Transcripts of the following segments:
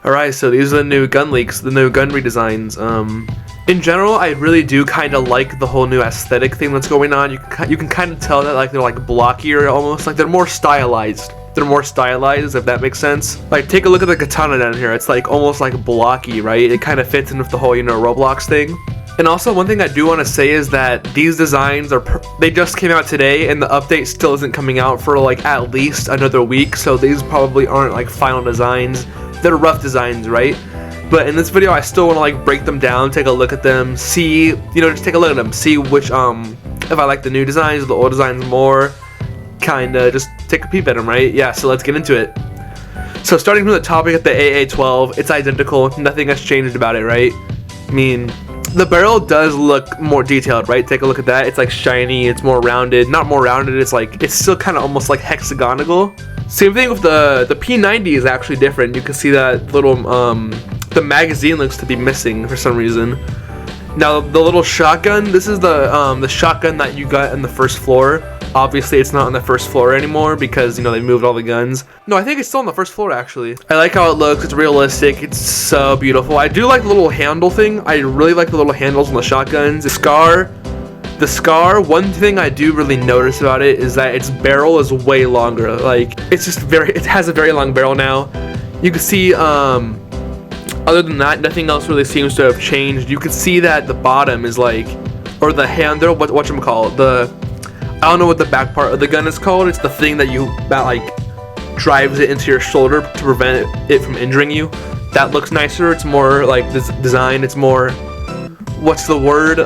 Alright, so these are the new gun leaks, the new gun redesigns. In general, I really do kind of like the whole new aesthetic thing that's going on. You can kind of tell that like they're like blockier almost, like they're more stylized. They're more stylized, if that makes sense. Like, take a look at the katana down here. It's like almost like blocky, right? It kind of fits in with the whole, Roblox thing. And also, one thing I do want to say is that these designs they just came out today, and the update still isn't coming out for like at least another week. So these probably aren't like final designs. They're rough designs, right? But in this video, I still want to like break them down, take a look at them, see, just take a look at them, see which if I like the new designs or the old designs more. Kinda just take a peep at them, right? Yeah, so let's get into it. So starting from the topic at the AA-12, it's identical. Nothing has changed about it, right? I mean, the barrel does look more detailed, right? Take a look at that. It's like shiny. It's more rounded. Not more rounded. It's still kind of almost like hexagonal. Same thing with the P90 is actually different. You can see that little the magazine looks to be missing for some reason. Now the little shotgun. This is the shotgun that you got in the first floor. Obviously, it's not on the first floor anymore because, they moved all the guns. No, I think it's still on the first floor, actually. I like how it looks. It's realistic. It's so beautiful. I do like the little handle thing. I really like the little handles on the shotguns. The scar, one thing I do really notice about it is that its barrel is way longer. Like, it has a very long barrel now. You can see, other than that, nothing else really seems to have changed. You can see that the bottom is like, or the handle, whatchamacallit, I don't know what the back part of the gun is called. It's the thing that drives it into your shoulder to prevent it from injuring you. That looks nicer. It's more like this design. It's more, what's the word?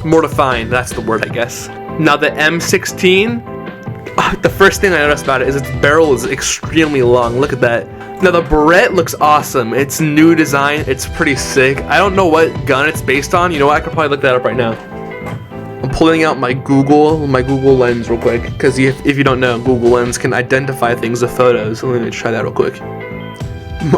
More defined. That's the word, I guess. Now the M16, the first thing I noticed about it is its barrel is extremely long. Look at that. Now the Barrette looks awesome. It's new design. It's pretty sick. I don't know what gun it's based on. You know what? I could probably look that up right now. I'm pulling out my Google Lens real quick, because if you don't know, Google Lens can identify things with photos. So let me try that real quick.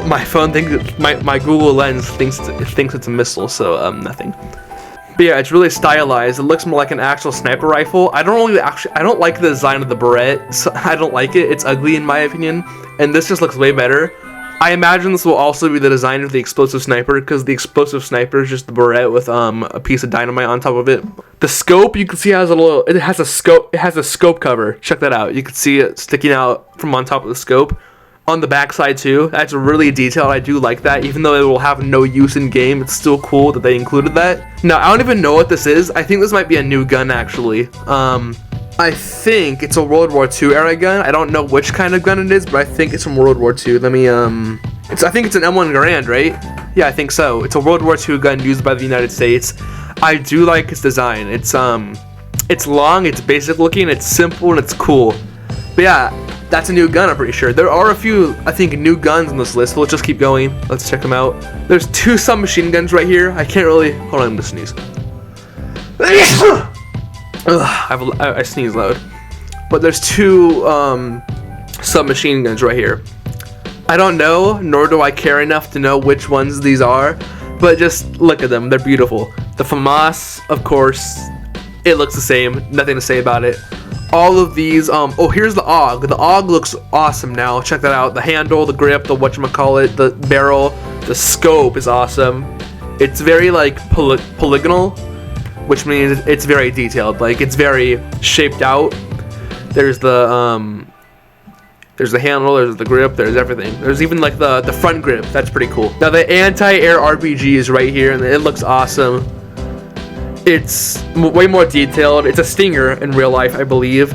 My phone thinks my Google Lens thinks it's a missile, so nothing. But yeah, it's really stylized. It looks more like an actual sniper rifle. I don't like the design of the Barrette. So I don't like it. It's ugly in my opinion, and this just looks way better. I imagine this will also be the design of the explosive sniper, because the explosive sniper is just the Barrette with a piece of dynamite on top of it. The scope, you can see it has a scope cover. Check that out. You can see it sticking out from on top of the scope. On the back side too. That's really detailed. I do like that. Even though it will have no use in game, it's still cool that they included that. Now, I don't even know what this is. I think this might be a new gun actually. I think it's a World War II era gun. I don't know which kind of gun it is, but I think it's from World War II. Let me, I think it's an M1 Garand, right? Yeah, I think so. It's a World War II gun used by the United States. I do like its design. It's long, it's basic looking, it's simple, and it's cool. But yeah, that's a new gun, I'm pretty sure. There are a few, I think, new guns on this list, so let's just keep going. Let's check them out. There's 2 submachine guns right here. I can't really, hold on, I'm gonna sneeze. I sneeze loud. But there's 2 submachine guns right here. I don't know, nor do I care enough to know which ones these are, but just look at them. They're beautiful. The FAMAS, of course, it looks the same. Nothing to say about it. All of these, oh, here's the AUG. The AUG looks awesome now. Check that out. The handle, the grip, the whatchamacallit, the barrel, the scope is awesome. It's very like polygonal, which means it's very detailed. Like, it's very shaped out. There's the handle, there's the grip, there's everything. There's even like the front grip. That's pretty cool. Now the anti-air RPG is right here, and it looks awesome. It's way more detailed. It's a Stinger in real life, I believe.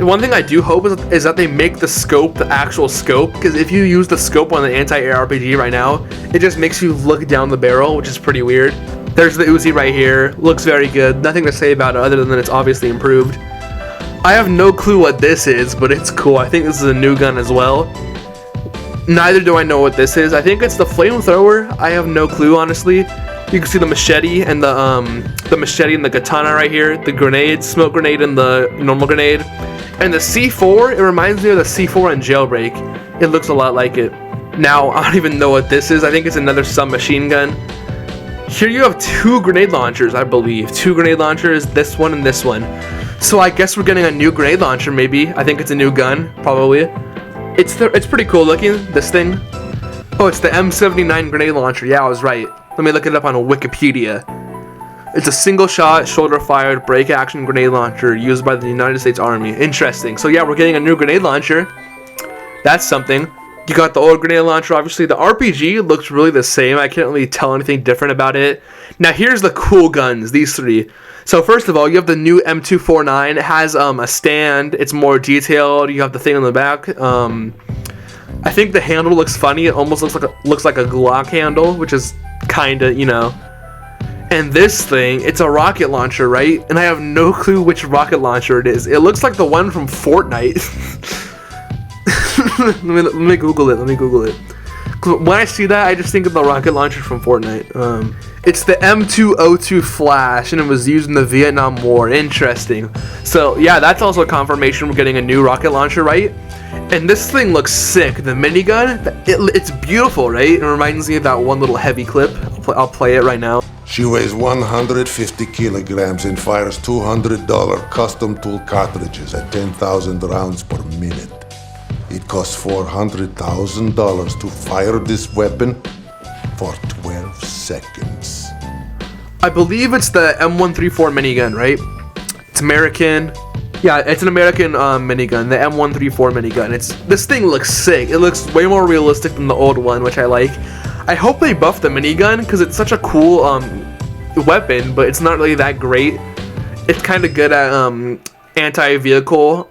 One thing I do hope is that they make the scope the actual scope, because if you use the scope on the anti-air RPG right now, it just makes you look down the barrel, which is pretty weird. There's the Uzi right here. Looks very good. Nothing to say about it other than it's obviously improved. I have no clue what this is, but it's cool. I think this is a new gun as well. Neither do I know what this is. I think it's the flamethrower. I have no clue, honestly. You can see the machete and the machete and the katana right here. The grenade, smoke grenade, and the normal grenade. And the C4, it reminds me of the C4 in Jailbreak. It looks a lot like it. Now, I don't even know what this is. I think it's another submachine gun. Here you have 2 grenade launchers, I believe. 2 grenade launchers, this one and this one. So I guess we're getting a new grenade launcher, maybe. I think it's a new gun, probably. It's pretty cool looking, this thing. Oh, it's the M79 grenade launcher. Yeah, I was right. Let me look it up on Wikipedia. It's a single-shot, shoulder-fired, break-action grenade launcher used by the United States Army. Interesting. So yeah, we're getting a new grenade launcher. That's something. You got the old grenade launcher, obviously. The RPG looks really the same. I can't really tell anything different about it. Now, here's the cool guns, these three. So first of all, you have the new M249. It has a stand. It's more detailed. You have the thing on the back. I think the handle looks funny. It almost looks like a Glock handle, which is kind of, you know. And this thing, it's a rocket launcher, right? And I have no clue which rocket launcher it is. It looks like the one from Fortnite. let me Google it. When I see that, I just think of the rocket launcher from Fortnite. It's the M202 Flash, and it was used in the Vietnam War. Interesting. So, yeah, that's also a confirmation we're getting a new rocket launcher, right? And this thing looks sick. The minigun, it's beautiful, right? It reminds me of that one little heavy clip. I'll play it right now. She weighs 150 kilograms and fires $200 custom tool cartridges at 10,000 rounds per minute. It costs $400,000 to fire this weapon for 12 seconds. I believe it's the M134 minigun, right? It's American. Yeah, it's an American minigun, the M134 minigun. This thing looks sick. It looks way more realistic than the old one, which I like. I hope they buff the minigun because it's such a cool weapon, but it's not really that great. It's kind of good at anti-vehicle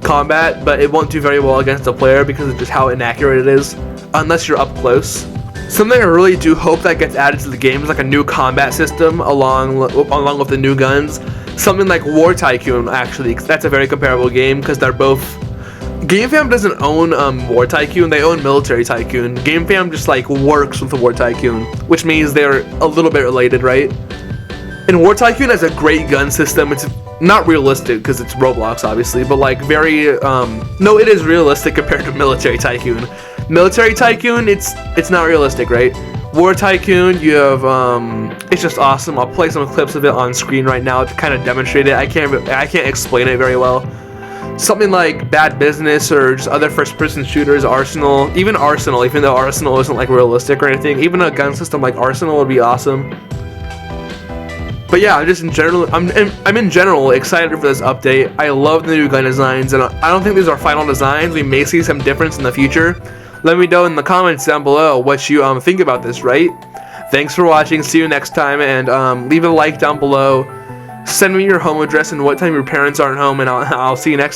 combat, but it won't do very well against a player because of just how inaccurate it is, unless you're up close. Something I really do hope that gets added to the game is like a new combat system along with the new guns. Something like War Tycoon, actually, because that's a very comparable game because they're both... GameFam doesn't own War Tycoon, they own Military Tycoon. GameFam just like works with the War Tycoon, which means they're a little bit related, right? And War Tycoon has a great gun system. It's not realistic because it's Roblox, obviously, but like very, no, it is realistic compared to Military Tycoon. Military Tycoon, it's not realistic, right? War Tycoon, you have, it's just awesome. I'll play some clips of it on screen right now to kind of demonstrate it. I can't explain it very well. Something like Bad Business or just other first-person shooters, Arsenal, even though Arsenal isn't like realistic or anything, even a gun system like Arsenal would be awesome. But yeah, just in general, I'm in general excited for this update. I love the new gun designs, and I don't think these are final designs. We may see some difference in the future. Let me know in the comments down below what you think about this, right? Thanks for watching. See you next time, and leave a like down below. Send me your home address and what time your parents aren't home, and I'll see you next time.